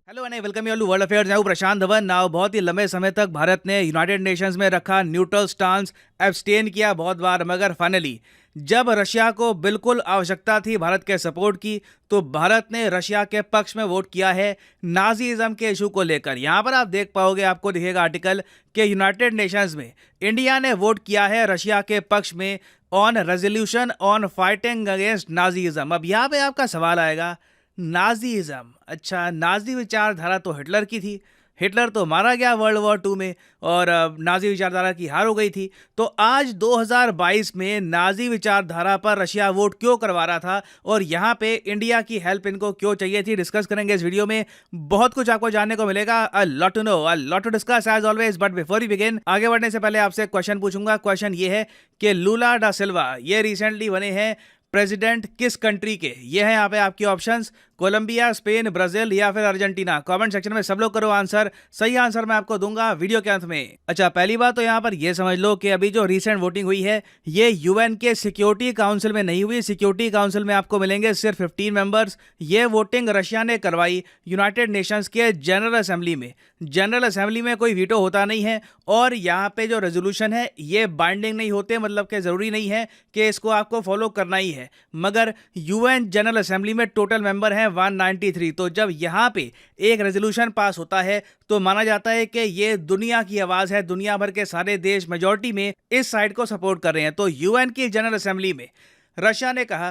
Hello and welcome you all to world affairs. मैं हूं प्रशांत Dhawan. Now बहुत ही लंबे समय तक भारत ने यूनाइटेड नेशंस में रखा न्यूट्रल स्टांस, एब्सटेन किया बहुत बार, मगर फाइनली जब रशिया को बिल्कुल आवश्यकता थी भारत के सपोर्ट की, तो भारत ने रशिया के पक्ष में वोट किया है नाजीइज्म के इशू को लेकर। यहां पर आप देख पाओगे, आपको दिखेगा आर्टिकल कि यूनाइटेड नेशंस में इंडिया ने वोट किया है रशिया के पक्ष में on resolution on fighting against Nazism. अब यहाँ पे आपका सवाल आएगा, नाजीइज्म, अच्छा नाजी विचारधारा तो हिटलर की थी, हिटलर तो मारा गया वर्ल्ड वॉर 2 में और नाजी विचारधारा की हार हो गई थी। तो आज 2022 में नाजी विचारधारा पर रशिया वोट क्यों करवा रहा था और यहाँ पे इंडिया की हेल्प इनको क्यों चाहिए थी, डिस्कस करेंगे इस वीडियो में। बहुत कुछ आपको जानने को मिलेगा, a lot to know, a lot to discuss as always. But before we begin, आगे बढ़ने से पहले आपसे एक क्वेश्चन पूछूंगा। क्वेश्चन ये है कि लूला डा सिल्वा ये रिसेंटली बने हैं प्रेसिडेंट किस कंट्री के? ये है यहाँ पे आपके ऑप्शंस, कोलंबिया, स्पेन, ब्राजील या फिर अर्जेंटीना। कमेंट सेक्शन में सब लोग करो आंसर, सही आंसर मैं आपको दूंगा वीडियो के अंत में। अच्छा, पहली बात तो यहाँ पर ये समझ लो कि अभी जो रीसेंट वोटिंग हुई है ये यूएन के सिक्योरिटी काउंसिल में नहीं हुई। सिक्योरिटी काउंसिल में आपको मिलेंगे सिर्फ 15 मेंबर्स। ये वोटिंग रशिया ने करवाई यूनाइटेड नेशंस के जनरल असेंबली में। जनरल असेंबली में कोई वीटो होता नहीं है और यहाँ पे जो रेजोल्यूशन है ये बाइंडिंग नहीं होते, मतलब कि जरूरी नहीं है कि इसको आपको फॉलो करना ही है। मगर यूएन जनरल असेंबली में टोटल मेंबर हैं 193। तो जब यहाँ पे एक रेजोल्यूशन पास होता है तो माना जाता है कि ये दुनिया की आवाज है, दुनिया भर के सारे देश मेजॉरिटी में इस साइड को सपोर्ट कर रहे हैं। तो यूएन की जनरल असेंबली में रशिया ने कहा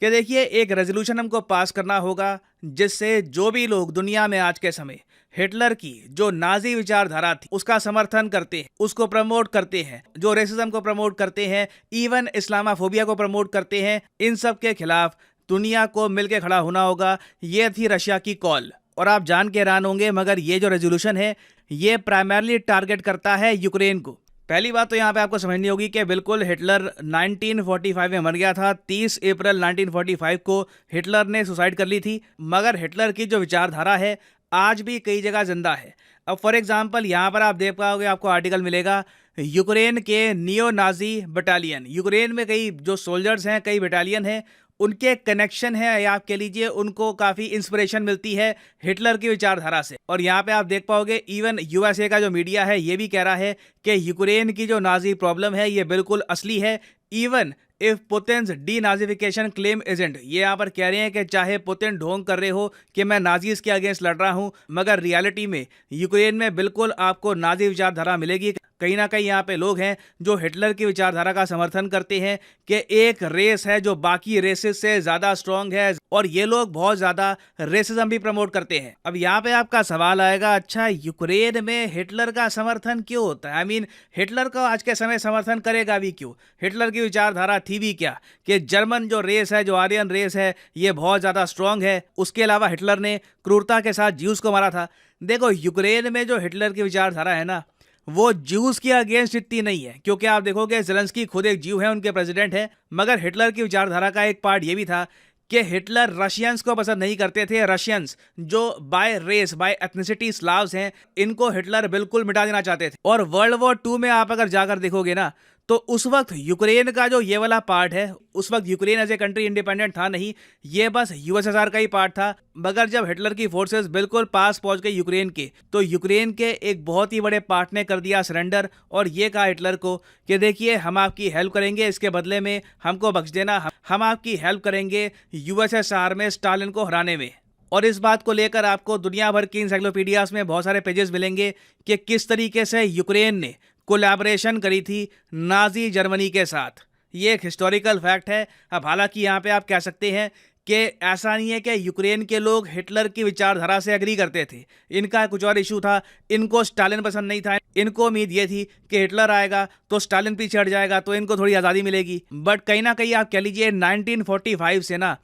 कि देखिए एक रेजोल्यूशन हमको पास करना होगा जिससे जो भी लोग दुनिया में आज के समय हिटलर की जो नाजी विचारधारा थी उसका समर्थन करते हैं, उसको प्रमोट करते हैं, जो रेसिज्म को प्रमोट करते हैं, इवन इस्लामाफोबिया को प्रमोट करते हैं, इन सब के खिलाफ दुनिया को मिलकर खड़ा होना होगा। ये थी रशिया की कॉल। और आप जान के हैरान होंगे, मगर ये जो रेजोल्यूशन है ये प्राइमरली टारगेट करता है यूक्रेन को। पहली बात तो यहाँ पे आपको समझनी होगी कि बिल्कुल हिटलर 1945 में मर गया था। 30 अप्रैल 1945 को हिटलर ने सुसाइड कर ली थी, मगर हिटलर की जो विचारधारा है आज भी कई जगह जिंदा है। अब फॉर एग्जांपल यहाँ पर आप देख पाओगे, आपको आर्टिकल मिलेगा यूक्रेन के नियो नाजी बटालियन। यूक्रेन में कई जो सोल्जर्स हैं, कई बटालियन हैं, उनके कनेक्शन है या आप कह लीजिए उनको काफ़ी इंस्पिरेशन मिलती है हिटलर की विचारधारा से। और यहाँ पे आप देख पाओगे इवन यूएसए का जो मीडिया है ये भी कह रहा है कि यूक्रेन की जो नाजी प्रॉब्लम है ये बिल्कुल असली है। इवन इफ पुतिन्स डीनाजिफिकेशन क्लेम एजेंट, ये यहाँ पर कह रहे हैं कि चाहे पुतिन ढोंग कर रहे हो कि मैं नाजीज के अगेंस्ट लड़ रहा हूँ, मगर रियलिटी में यूक्रेन में बिल्कुल आपको नाजी विचारधारा मिलेगी। कहीं ना कहीं यहाँ पे लोग हैं जो हिटलर की विचारधारा का समर्थन करते हैं कि एक रेस है जो बाकी रेसेस से ज्यादा स्ट्रांग है, और ये लोग बहुत ज्यादा रेसिज्म भी प्रमोट करते हैं। अब यहाँ पे आपका सवाल आएगा, अच्छा यूक्रेन में हिटलर का समर्थन क्यों होता है? आई मीन हिटलर का आज के समय समर्थन करेगा भी क्यों? हिटलर की विचारधारा थी भी क्या कि जर्मन जो रेस है, जो आर्यन रेस है, ये बहुत ज्यादा स्ट्रांग है। उसके अलावा हिटलर ने क्रूरता के साथ ज्यूस को मारा था। देखो यूक्रेन में जो हिटलर की विचारधारा है ना, वो ज्यूस के अगेंस्ट इतनी नहीं है, क्योंकि आप देखोगे ज़ेलेंस्की खुद एक ज्यू है, उनके प्रेसिडेंट है। मगर हिटलर की विचारधारा का एक पार्ट ये भी था कि हिटलर रशियंस को पसंद नहीं करते थे। रशियंस जो by race, by ethnicity Slavs हैं, इनको हिटलर बिल्कुल मिटा देना चाहते थे। और वर्ल्ड वॉर 2 में आप अगर जाकर देखोगे ना, तो उस वक्त यूक्रेन का जो ये वाला पार्ट है, उस वक्त Ukraine as a country independent था नहीं, ये बस यूएसएसआर का ही पार्ट था। मगर जब हिटलर की फोर्सेस बिल्कुल पास पहुंच गई यूक्रेन के, तो यूक्रेन के एक बहुत ही बड़े पार्ट ने कर दिया सरेंडर और ये कहा हिटलर को कि देखिए हम आपकी हेल्प करेंगे, इसके बदले में हमको बख्श देना, हम आपकी हेल्प करेंगे यूएसएसआर में स्टालिन को हराने में। और इस बात को लेकर आपको दुनिया भर की इंसाइक्लोपीडियाज में बहुत सारे पेजेस मिलेंगे कि किस तरीके से यूक्रेन ने कोलैबोरेशन करी थी नाजी जर्मनी के साथ। ये एक हिस्टोरिकल फैक्ट है। अब हालांकि यहाँ पे आप कह सकते हैं कि ऐसा नहीं है कि यूक्रेन के लोग हिटलर की विचारधारा से एग्री करते थे, इनका कुछ और इशू था। इनको स्टालिन पसंद नहीं था, इनको उम्मीद ये थी कि हिटलर आएगा तो स्टालिन पीछे हट जाएगा तो इनको थोड़ी आज़ादी मिलेगी। बट कहीं ना कहीं आप कह लीजिए 1945 से ना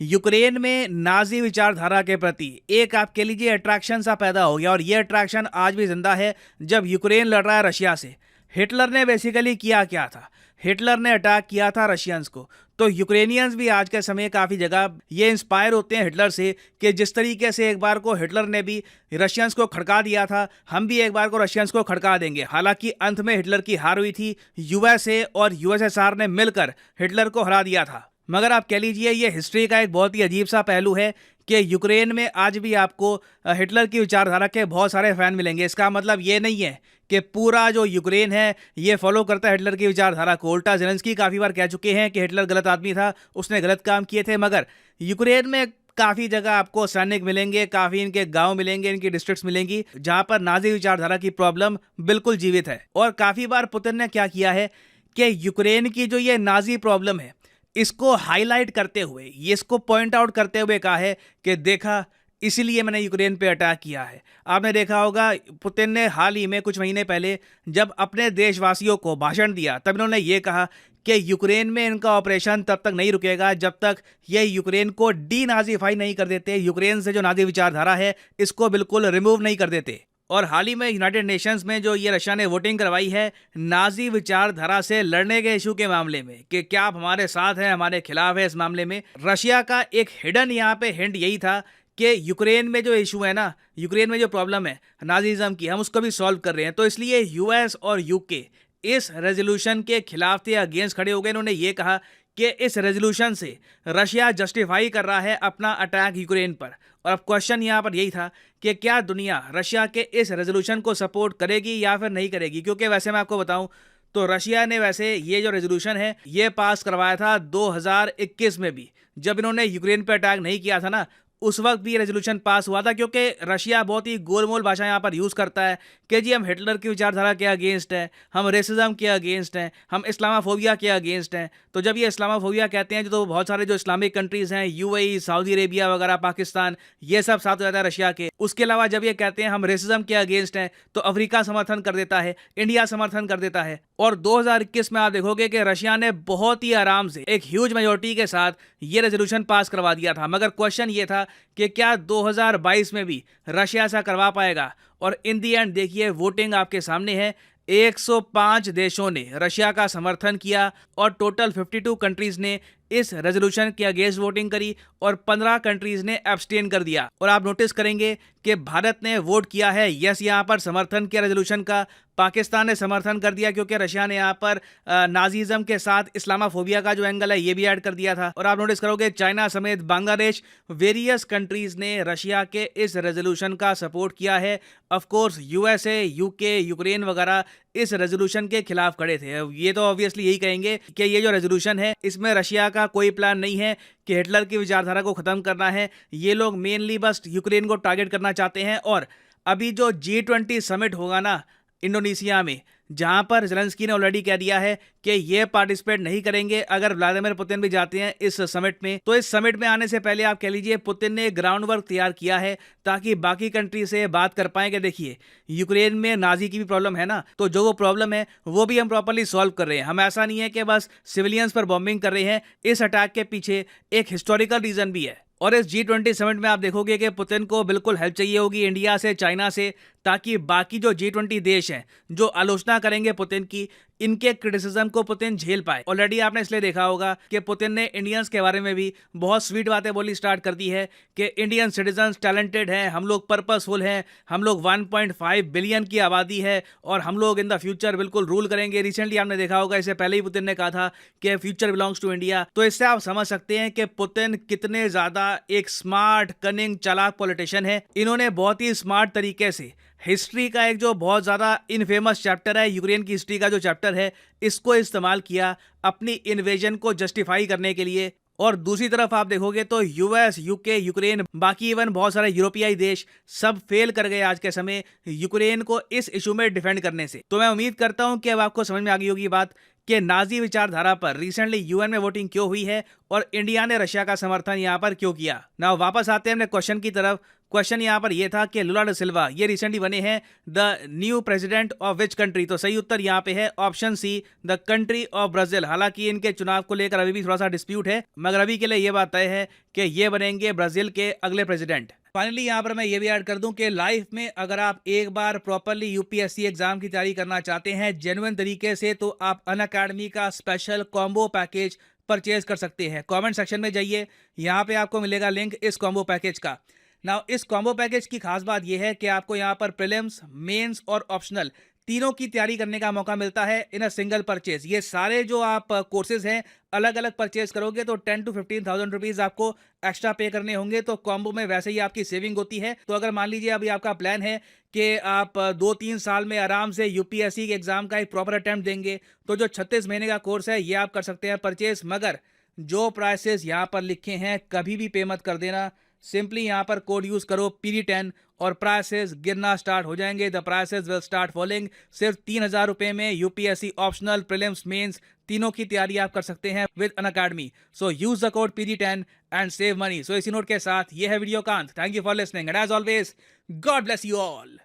यूक्रेन में नाजी विचारधारा के प्रति एक आप कह लीजिए अट्रैक्शन सा पैदा हो गया, और ये अट्रैक्शन आज भी जिंदा है। जब यूक्रेन लड़ रहा है रशिया से, हिटलर ने बेसिकली किया क्या था? हिटलर ने अटैक किया था रशियंस को। तो यूक्रेनियंस भी आज के समय काफ़ी जगह ये इंस्पायर होते हैं हिटलर से कि जिस तरीके से एक बार को हिटलर ने भी रशियंस को खड़का दिया था, हम भी एक बार को रशियंस को खड़का देंगे। हालांकि अंत में हिटलर की हार हुई थी, यूएसए और यूएसएसआर ने मिलकर हिटलर को हरा दिया था। मगर आप कह लीजिए ये हिस्ट्री का एक बहुत ही अजीब सा पहलू है कि यूक्रेन में आज भी आपको हिटलर की विचारधारा के बहुत सारे फैन मिलेंगे। इसका मतलब ये नहीं है कि पूरा जो यूक्रेन है ये फॉलो करता है हिटलर की विचारधारा को। उल्टा ज़ेलेंस्की काफ़ी बार कह चुके हैं कि हिटलर गलत आदमी था, उसने गलत काम किए थे। मगर यूक्रेन में काफ़ी जगह आपको सैनिक मिलेंगे, काफ़ी इनके गांव मिलेंगे, इनकी डिस्ट्रिक्ट्स मिलेंगी जहां पर नाजी विचारधारा की प्रॉब्लम बिल्कुल जीवित है। और काफ़ी बार पुतिन ने क्या किया है कि यूक्रेन की जो ये नाजी प्रॉब्लम है इसको हाईलाइट करते हुए, ये इसको पॉइंट आउट करते हुए कहा है कि देखा, इसीलिए मैंने यूक्रेन पे अटैक किया है। आपने देखा होगा पुतिन ने हाल ही में कुछ महीने पहले जब अपने देशवासियों को भाषण दिया तब इन्होंने ये कहा कि यूक्रेन में इनका ऑपरेशन तब तक नहीं रुकेगा जब तक ये यूक्रेन को डीनाजीफाई नहीं कर देते, यूक्रेन से जो नाजी विचारधारा है इसको बिल्कुल रिमूव नहीं कर देते। और हाल ही में यूनाइटेड नेशंस में जो ये रशिया ने वोटिंग करवाई है नाजी विचारधारा से लड़ने के इशू के मामले में कि क्या आप हमारे साथ हैं, हमारे खिलाफ है, इस मामले में रशिया का एक हिडन यहाँ पे हिंट यही था कि यूक्रेन में जो इशू है ना, यूक्रेन में जो प्रॉब्लम है नाजीज़म की, हम उसको भी सॉल्व कर रहे हैं। तो इसलिए यूएस और यूके इस रेजोल्यूशन के खिलाफ थे, अगेंस्ट खड़े हो गए। इन्होंने ये कहा कि इस रेजोल्यूशन से रशिया जस्टिफाई कर रहा है अपना अटैक यूक्रेन पर। और अब क्वेश्चन यहाँ पर यही था कि क्या दुनिया रशिया के इस रेजोल्यूशन को सपोर्ट करेगी या फिर नहीं करेगी। क्योंकि वैसे मैं आपको बताऊं तो रशिया ने वैसे ये जो रेजोल्यूशन है ये पास करवाया था 2021 में भी, जब इन्होंने यूक्रेन पर अटैक नहीं किया था ना, उस वक्त भी रेजोल्यूशन पास हुआ था। क्योंकि रशिया बहुत ही गोलमोल भाषा यहाँ पर यूज़ करता है कि जी हम हिटलर की विचारधारा के अगेंस्ट हैं, हम रेसिज्म के अगेंस्ट हैं, हम इस्लामाफोबिया के अगेंस्ट हैं। तो जब ये इस्लामाफोबिया कहते हैं तो बहुत सारे जो इस्लामिक कंट्रीज़ हैं, यूएई, सऊदी अरेबिया वगैरह, पाकिस्तान, ये सब साथ हो जाता है रशिया के। उसके अलावा जब ये कहते हैं हम रेसिज्म के अगेंस्ट हैं तो अफ्रीका समर्थन कर देता है, इंडिया समर्थन कर देता है। और 2021 में आप देखोगे कि रशिया ने बहुत ही आराम से एक ह्यूज मेजोरिटी के साथ ये रेजोल्यूशन पास करवा दिया था। मगर क्वेश्चन ये था कि क्या 2022 में भी रशिया ऐसा करवा पाएगा। और इन दी एंड देखिए वोटिंग आपके सामने है, 105 देशों ने रशिया का समर्थन किया और टोटल 52 कंट्रीज ने इस रेजोल्यूशन के अगेंस्ट वोटिंग करी और 15 कंट्रीज ने एब्सटेन कर दिया। और आप नोटिस करेंगे कि भारत ने वोट किया है यस यहाँ पर समर्थन किया रेजोल्यूशन का, पाकिस्तान ने समर्थन कर दिया क्योंकि रशिया ने यहाँ पर नाजीज़म के साथ इस्लामाफोबिया का जो एंगल है ये भी ऐड कर दिया था। और आप नोटिस करोगे चाइना समेत बांग्लादेश, वेरियस कंट्रीज ने रशिया के इस रेजोल्यूशन का सपोर्ट किया है। Of course USA, UK, Ukraine वगैरह इस रेजोल्यूशन के खिलाफ खड़े थे। ये तो ऑब्वियसली यही कहेंगे कि ये जो रेजोल्यूशन है इसमें रशिया का कोई प्लान नहीं है कि हिटलर की विचारधारा को खत्म करना है। ये लोग मेनली बस यूक्रेन को टारगेट करना चाहते हैं। और अभी जो G20 समिट होगा ना इंडोनेशिया में, जहां पर ज़ेलेंस्की ने ऑलरेडी कह दिया है कि ये पार्टिसिपेट नहीं करेंगे अगर व्लादिमीर पुतिन भी जाते हैं इस समिट में। तो इस समिट में आने से पहले आप कह लीजिए पुतिन ने ग्राउंड वर्क तैयार किया है ताकि बाकी कंट्री से बात कर पाएं कि देखिए यूक्रेन में नाजी की भी प्रॉब्लम है ना, तो जो वो प्रॉब्लम है वो भी हम प्रॉपरली सॉल्व कर रहे हैं। हम ऐसा नहीं है कि बस सिविलियंस पर बॉम्बिंग कर रहे हैं। इस अटैक के पीछे एक हिस्टोरिकल रीजन भी है। और इस G20 समिट में आप देखोगे कि पुतिन को बिल्कुल हेल्प चाहिए होगी इंडिया से, चाइना से, ताकि बाकी जो G20 देश हैं जो आलोचना करेंगे पुतिन की, इनके क्रिटिसिज्म को पुतिन झेल पाए। ऑलरेडी आपने इसलिए देखा होगा कि पुतिन ने इंडियंस के बारे में भी बहुत स्वीट बातें बोली स्टार्ट कर दी है कि इंडियन सिटीजन्स टैलेंटेड हैं, हम लोग पर्पसफुल हैं, हम लोग 1.5 बिलियन की आबादी है और हम लोग इन द फ्यूचर बिल्कुल रूल करेंगे। रिसेंटली आपने देखा होगा, इससे पहले ही पुतिन ने कहा था कि फ्यूचर बिलोंग्स टू इंडिया। तो इससे आप समझ सकते हैं कि पुतिन कितने ज़्यादा एक स्मार्ट, कनिंग, चालाक पॉलिटिशियन है। इन्होंने बहुत ही स्मार्ट तरीके से हिस्ट्री का एक जो बहुत ज़्यादा इनफेमस चैप्टर है, यूक्रेन की हिस्ट्री का जो चैप्टर है, इसको इस्तेमाल किया अपनी इन्वेजन को जस्टिफाई करने के लिए। और दूसरी तरफ आप देखोगे तो यूएस, यूके, यूक्रेन, बाकी इवन बहुत सारे यूरोपियाई देश सब फेल कर गए आज के समय यूक्रेन को इस इशू में डिफेंड करने से। तो मैं उम्मीद करता हूं कि अब आपको समझ में आ गई होगी बात कि नाजी विचारधारा पर रिसेंटली यूएन में वोटिंग क्यों हुई है और इंडिया ने रशिया का समर्थन यहां पर क्यों किया। ना वापस आते हैं अपने क्वेश्चन की तरफ। क्वेश्चन यहाँ पर यह था कि लुला ड सिल्वा ये रिसेंटली बने हैं the new president of which country. तो सही उत्तर यहाँ पे है option C, the country of Brazil. हालांकि इनके चुनाव को लेकर अभी भी थोड़ा सा डिस्प्यूट है, मगर अभी के लिए ये बात तय है कि ये बनेंगे ब्राजील के अगले प्रेसिडेंट। फाइनली यहाँ पर मैं ये भी ऐड कर दूं कि लाइफ में अगर आप एक बार प्रॉपरली यूपीएससी एग्जाम की तैयारी करना चाहते हैं जेन्युइन तरीके से, तो आप अनअकैडमी का स्पेशल कॉम्बो पैकेज परचेज कर सकते हैं। कमेंट सेक्शन में जाइए, यहाँ पे आपको मिलेगा लिंक इस कॉम्बो पैकेज का। नाउ इस कॉम्बो पैकेज की खास बात यह है कि आपको यहाँ पर प्रीलिम्स, मेंस और ऑप्शनल तीनों की तैयारी करने का मौका मिलता है इन अ सिंगल परचेज। ये सारे जो आप कोर्सेज हैं अलग अलग परचेज करोगे तो 10 to 15,000 रुपीज आपको एक्स्ट्रा पे करने होंगे, तो कॉम्बो में वैसे ही आपकी सेविंग होती है। तो अगर मान लीजिए अभी आपका प्लान है कि आप 2-3 साल में आराम से यूपीएससी के एग्जाम का एक प्रॉपर अटेम्प्ट देंगे, तो जो 36 महीने का कोर्स है ये आप कर सकते हैं परचेज। मगर जो प्राइसेस यहाँ पर लिखे हैं कभी भी पे मत कर देना। सिंपली यहाँ पर कोड यूज करो PD10 और प्राइसेस गिरना स्टार्ट हो जाएंगे। The prices will start falling. सिर्फ 3,000 रुपए में यूपीएससी ऑप्शनल, प्रीलिम्स, मेंस तीनों की तैयारी आप कर सकते हैं with Unacademy. So use the code PD10 and save money. So इसी नोट के साथ ये है वीडियो का अंत। Thank you for listening and as always God bless you all.